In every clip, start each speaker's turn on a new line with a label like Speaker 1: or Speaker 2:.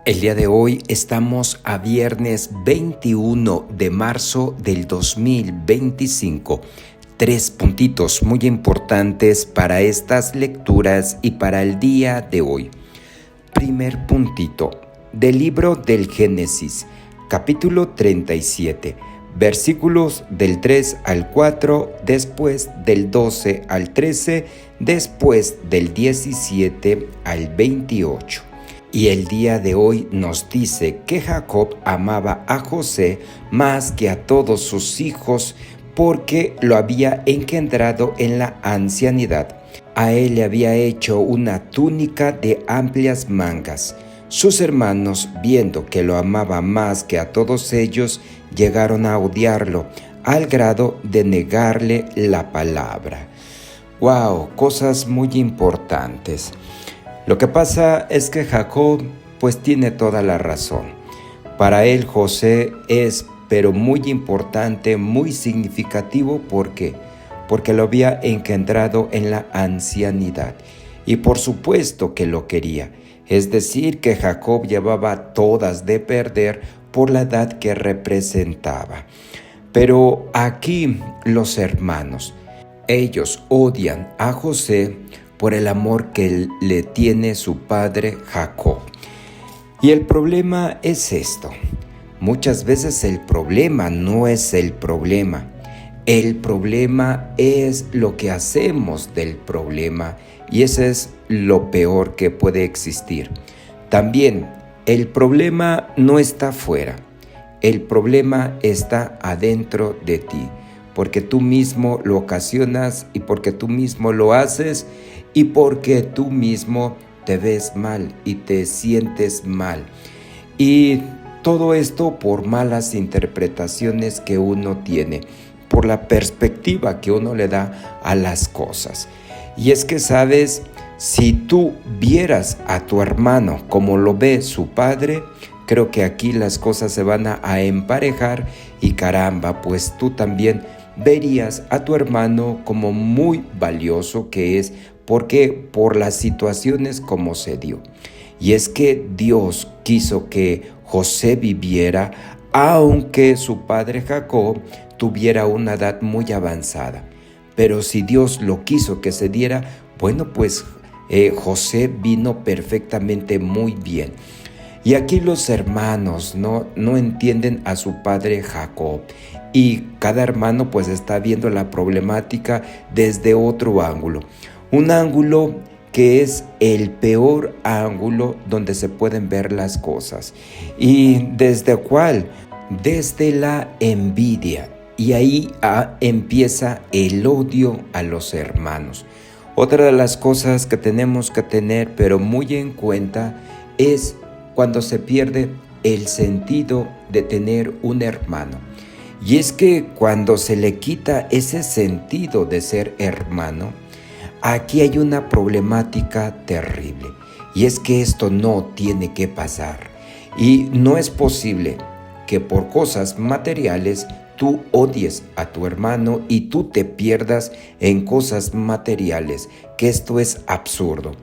Speaker 1: El día de hoy estamos a viernes 21 de marzo del 2025. Tres puntitos muy importantes para estas lecturas y para el día de hoy. Primer puntito, del libro del Génesis, capítulo 37, versículos del 3 al 4, después del 12 al 13, después del 17 al 28. Y el día de hoy nos dice que Jacob amaba a José más que a todos sus hijos porque lo había engendrado en la ancianidad. A él le había hecho una túnica de amplias mangas. Sus hermanos, viendo que lo amaba más que a todos ellos, llegaron a odiarlo, al grado de negarle la palabra. ¡Wow! Cosas muy importantes. Lo que pasa es que Jacob pues tiene toda la razón. Para él José es pero muy importante, muy significativo. ¿Por qué? Porque lo había engendrado en la ancianidad. Y por supuesto que lo quería. Es decir, que Jacob llevaba todas de perder por la edad que representaba. Pero aquí los hermanos, ellos odian a José por el amor que le tiene su padre Jacob. Y el problema es esto. Muchas veces el problema no es el problema. El problema es lo que hacemos del problema. Y ese es lo peor que puede existir. También, el problema no está afuera. El problema está adentro de ti. Porque tú mismo lo ocasionas y porque tú mismo lo haces y porque tú mismo te ves mal y te sientes mal. Y todo esto por malas interpretaciones que uno tiene, por la perspectiva que uno le da a las cosas. Y es que, ¿sabes? Si tú vieras a tu hermano como lo ve su padre, creo que aquí las cosas se van a emparejar y caramba, pues tú también verías a tu hermano como muy valioso que es, porque por las situaciones como se dio. Y es que Dios quiso que José viviera, aunque su padre Jacob tuviera una edad muy avanzada. Pero si Dios lo quiso que se diera, bueno, pues José vino perfectamente muy bien. Y aquí los hermanos no entienden a su padre Jacob. Y cada hermano pues está viendo la problemática desde otro ángulo. Un ángulo que es el peor ángulo donde se pueden ver las cosas. ¿Y desde cuál? Desde la envidia. Y ahí empieza el odio a los hermanos. Otra de las cosas que tenemos que tener pero muy en cuenta es cuando se pierde el sentido de tener un hermano. Y es que cuando se le quita ese sentido de ser hermano, aquí hay una problemática terrible. Y es que esto no tiene que pasar. Y no es posible que por cosas materiales tú odies a tu hermano y tú te pierdas en cosas materiales, que esto es absurdo.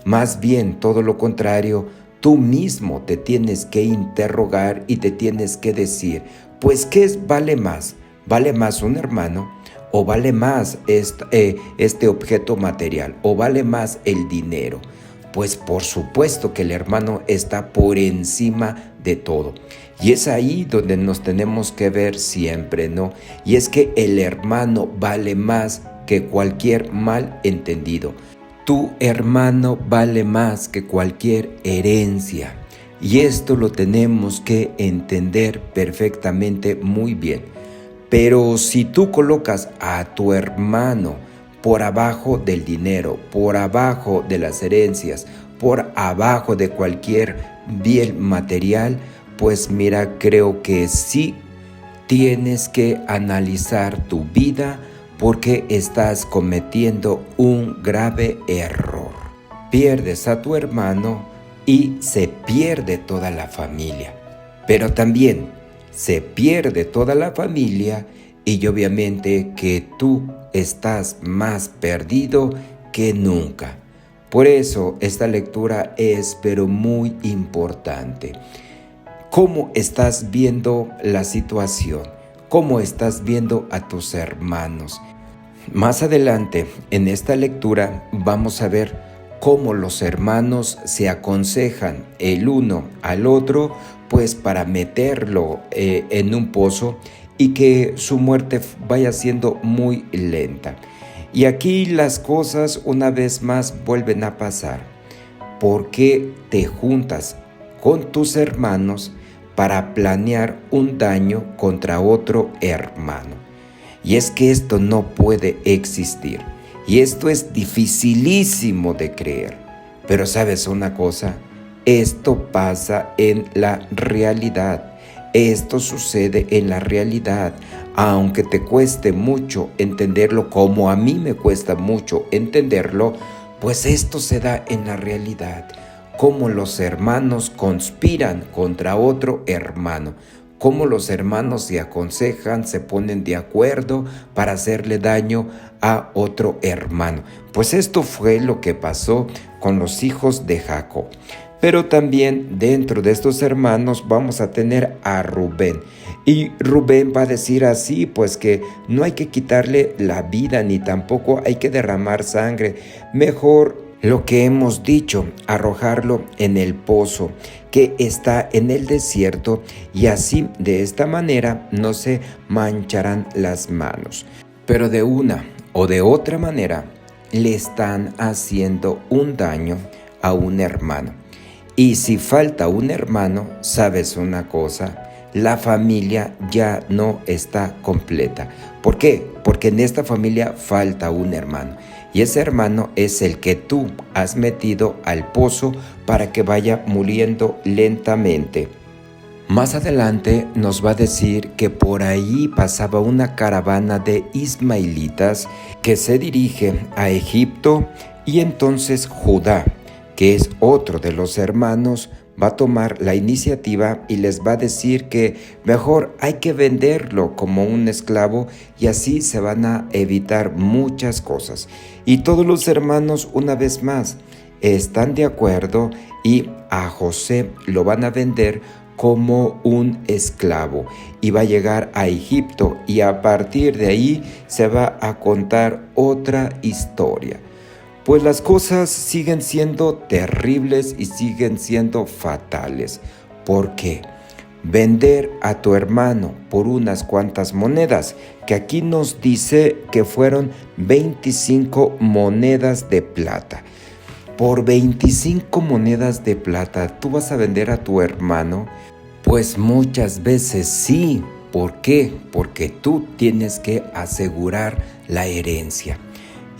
Speaker 1: Más bien todo lo contrario, tú mismo te tienes que interrogar y te tienes que decir, pues ¿qué vale más? ¿Vale más un hermano? ¿O vale más este objeto material? ¿O vale más el dinero? Pues por supuesto que el hermano está por encima de todo. Y es ahí donde nos tenemos que ver siempre, ¿no? Y es que el hermano vale más que cualquier malentendido. Tu hermano vale más que cualquier herencia. Y esto lo tenemos que entender perfectamente muy bien. Pero si tú colocas a tu hermano por abajo del dinero, por abajo de las herencias, por abajo de cualquier bien material, pues mira, creo que sí tienes que analizar tu vida porque estás cometiendo un grave error. Pierdes a tu hermano y se pierde toda la familia. Pero también se pierde toda la familia y obviamente que tú estás más perdido que nunca. Por eso esta lectura es pero muy importante. ¿Cómo estás viendo la situación? ¿Cómo estás viendo a tus hermanos? Más adelante en esta lectura vamos a ver cómo los hermanos se aconsejan el uno al otro, pues para meterlo en un pozo y que su muerte vaya siendo muy lenta. Y aquí las cosas una vez más vuelven a pasar. ¿Por qué te juntas con tus hermanos para planear un daño contra otro hermano? Y es que esto no puede existir. Y esto es dificilísimo de creer. Pero ¿sabes una cosa? Esto pasa en la realidad. Esto sucede en la realidad. Aunque te cueste mucho entenderlo, como a mí me cuesta mucho entenderlo, pues esto se da en la realidad. Cómo los hermanos conspiran contra otro hermano. Cómo los hermanos se aconsejan, se ponen de acuerdo para hacerle daño a otro hermano. Pues esto fue lo que pasó con los hijos de Jacob. Pero también dentro de estos hermanos vamos a tener a Rubén. Y Rubén va a decir así, pues que no hay que quitarle la vida ni tampoco hay que derramar sangre. Mejor lo que hemos dicho, arrojarlo en el pozo que está en el desierto y así de esta manera no se mancharán las manos. Pero de una o de otra manera le están haciendo un daño a un hermano. Y si falta un hermano, ¿sabes una cosa? La familia ya no está completa. ¿Por qué? Porque en esta familia falta un hermano. Y ese hermano es el que tú has metido al pozo para que vaya muriendo lentamente. Más adelante nos va a decir que por ahí pasaba una caravana de ismaelitas que se dirige a Egipto y entonces Judá, que es otro de los hermanos, va a tomar la iniciativa y les va a decir que mejor hay que venderlo como un esclavo y así se van a evitar muchas cosas. Y todos los hermanos, una vez más, están de acuerdo y a José lo van a vender como un esclavo y va a llegar a Egipto y a partir de ahí se va a contar otra historia. Pues las cosas siguen siendo terribles y siguen siendo fatales. ¿Por qué? Vender a tu hermano por unas cuantas monedas, que aquí nos dice que fueron 25 monedas de plata. Por 25 monedas de plata, ¿tú vas a vender a tu hermano? Pues muchas veces sí. ¿Por qué? Porque tú tienes que asegurar la herencia.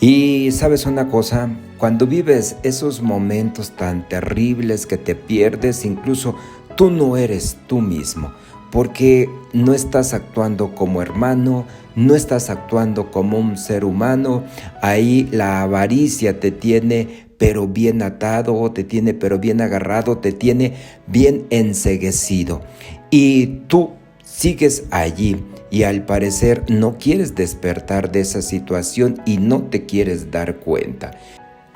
Speaker 1: Y ¿sabes una cosa? Cuando vives esos momentos tan terribles que te pierdes, incluso tú no eres tú mismo, porque no estás actuando como hermano, no estás actuando como un ser humano. Ahí la avaricia te tiene pero bien atado, te tiene pero bien agarrado, te tiene bien enceguecido. Y tú sigues allí y al parecer no quieres despertar de esa situación y no te quieres dar cuenta.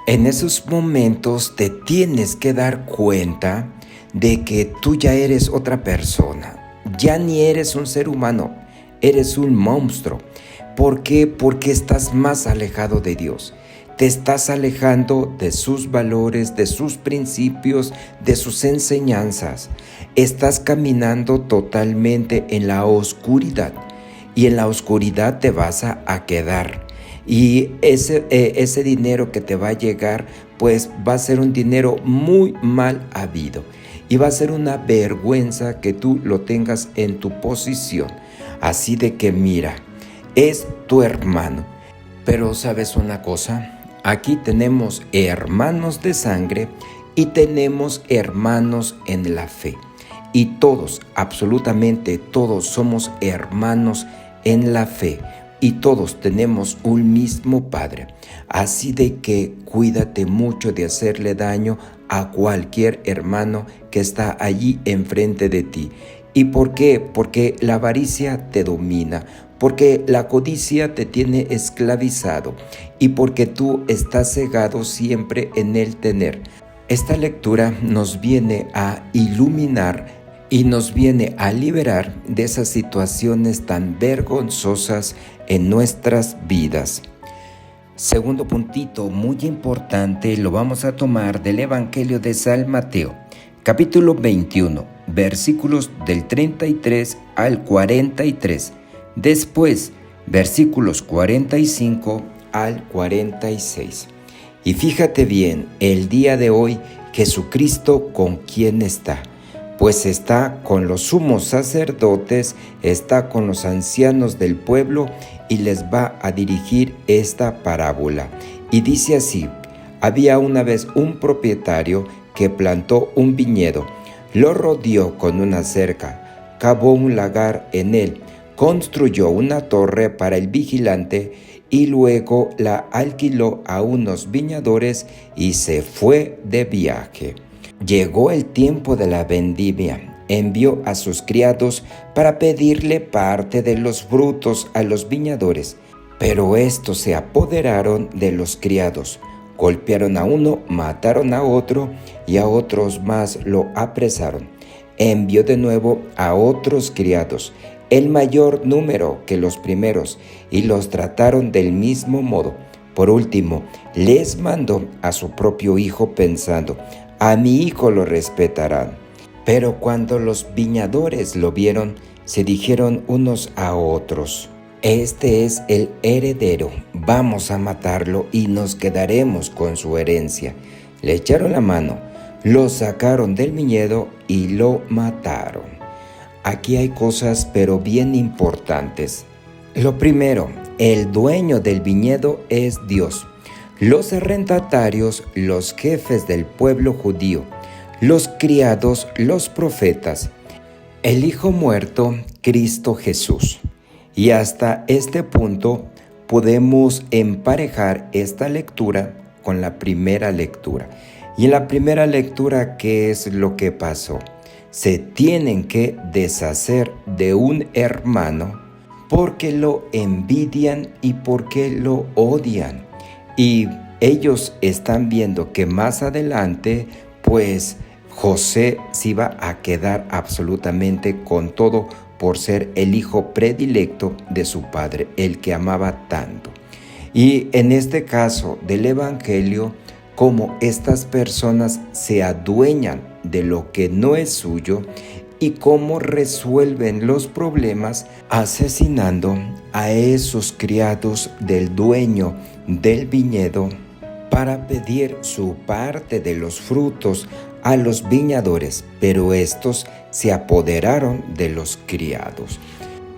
Speaker 1: En esos momentos te tienes que dar cuenta de que tú ya eres otra persona. Ya ni eres un ser humano, eres un monstruo. ¿Por qué? Porque estás más alejado de Dios. Te estás alejando de sus valores, de sus principios, de sus enseñanzas. Estás caminando totalmente en la oscuridad y en la oscuridad te vas a quedar. Y ese dinero que te va a llegar, pues va a ser un dinero muy mal habido. Y va a ser una vergüenza que tú lo tengas en tu posición. Así de que mira, es tu hermano. Pero ¿sabes una cosa? Aquí tenemos hermanos de sangre y tenemos hermanos en la fe. Y todos, absolutamente todos somos hermanos en la fe. Y todos tenemos un mismo Padre. Así de que cuídate mucho de hacerle daño a cualquier hermano que está allí enfrente de ti. ¿Y por qué? Porque la avaricia te domina, porque la codicia te tiene esclavizado y porque tú estás cegado siempre en el tener. Esta lectura nos viene a iluminar y nos viene a liberar de esas situaciones tan vergonzosas en nuestras vidas. Segundo puntito muy importante lo vamos a tomar del Evangelio de San Mateo, capítulo 21, versículos del 33 al 43. Después, versículos 45 al 46. Y fíjate bien, el día de hoy, Jesucristo ¿con quién está? Pues está con los sumos sacerdotes, está con los ancianos del pueblo y les va a dirigir esta parábola. Y dice así: había una vez un propietario que plantó un viñedo, lo rodeó con una cerca, cavó un lagar en él, construyó una torre para el vigilante y luego la alquiló a unos viñadores y se fue de viaje. Llegó el tiempo de la vendimia. Envió a sus criados para pedirle parte de los frutos a los viñadores, pero estos se apoderaron de los criados. Golpearon a uno, mataron a otro y a otros más lo apresaron. Envió de nuevo a otros criados, el mayor número que los primeros, y los trataron del mismo modo. Por último, les mandó a su propio hijo pensando: a mi hijo lo respetarán. Pero cuando los viñadores lo vieron, se dijeron unos a otros: este es el heredero, vamos a matarlo y nos quedaremos con su herencia. Le echaron la mano, lo sacaron del viñedo y lo mataron. Aquí hay cosas pero bien importantes. Lo primero, el dueño del viñedo es Dios. Los arrendatarios, los jefes del pueblo judío, los criados, los profetas, el Hijo muerto, Cristo Jesús. Y hasta este punto podemos emparejar esta lectura con la primera lectura. Y en la primera lectura, ¿qué es lo que pasó? Se tienen que deshacer de un hermano porque lo envidian y porque lo odian. Y ellos están viendo que más adelante, pues José se iba a quedar absolutamente con todo por ser el hijo predilecto de su padre, el que amaba tanto. Y en este caso del Evangelio, cómo estas personas se adueñan de lo que no es suyo y cómo resuelven los problemas asesinando a esos criados del dueño del viñedo para pedir su parte de los frutos a los viñadores, pero estos se apoderaron de los criados.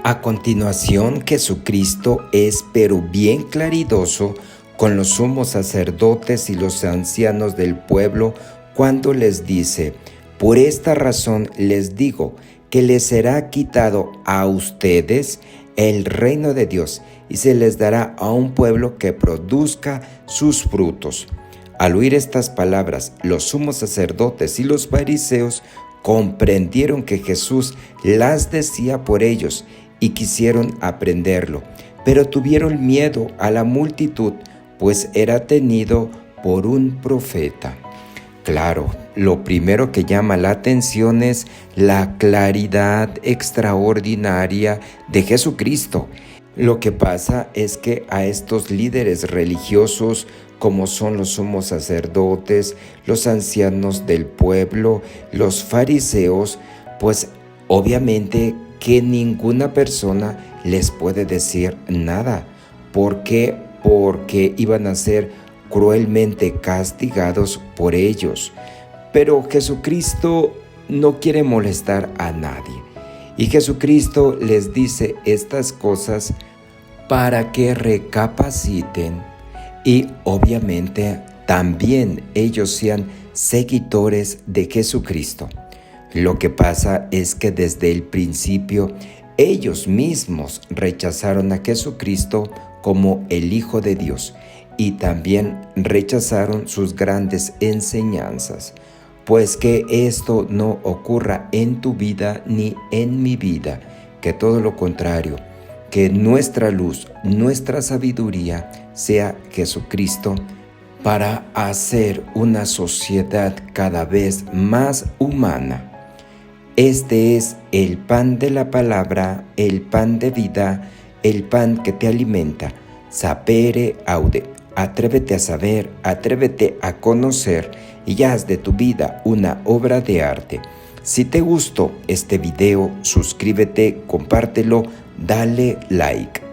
Speaker 1: A continuación, Jesucristo es pero bien claridoso con los sumos sacerdotes y los ancianos del pueblo cuando les dice: por esta razón les digo que les será quitado a ustedes el reino de Dios y se les dará a un pueblo que produzca sus frutos. Al oír estas palabras, los sumos sacerdotes y los fariseos comprendieron que Jesús las decía por ellos y quisieron aprenderlo, pero tuvieron miedo a la multitud, pues era tenido por un profeta. Claro, lo primero que llama la atención es la claridad extraordinaria de Jesucristo. Lo que pasa es que a estos líderes religiosos, como son los sumos sacerdotes, los ancianos del pueblo, los fariseos, pues obviamente que ninguna persona les puede decir nada. ¿Por qué? Porque iban a ser cruelmente castigados por ellos. Pero Jesucristo no quiere molestar a nadie. Y Jesucristo les dice estas cosas para que recapaciten y obviamente también ellos sean seguidores de Jesucristo. Lo que pasa es que desde el principio ellos mismos rechazaron a Jesucristo como el Hijo de Dios y también rechazaron sus grandes enseñanzas. pues que esto no ocurra en tu vida ni en mi vida, que todo lo contrario, que nuestra luz, nuestra sabiduría sea Jesucristo para hacer una sociedad cada vez más humana. Este es el pan de la palabra, el pan de vida, el pan que te alimenta. Sapere aude. Atrévete a saber, atrévete a conocer y haz de tu vida una obra de arte. Si te gustó este video, suscríbete, compártelo, dale like.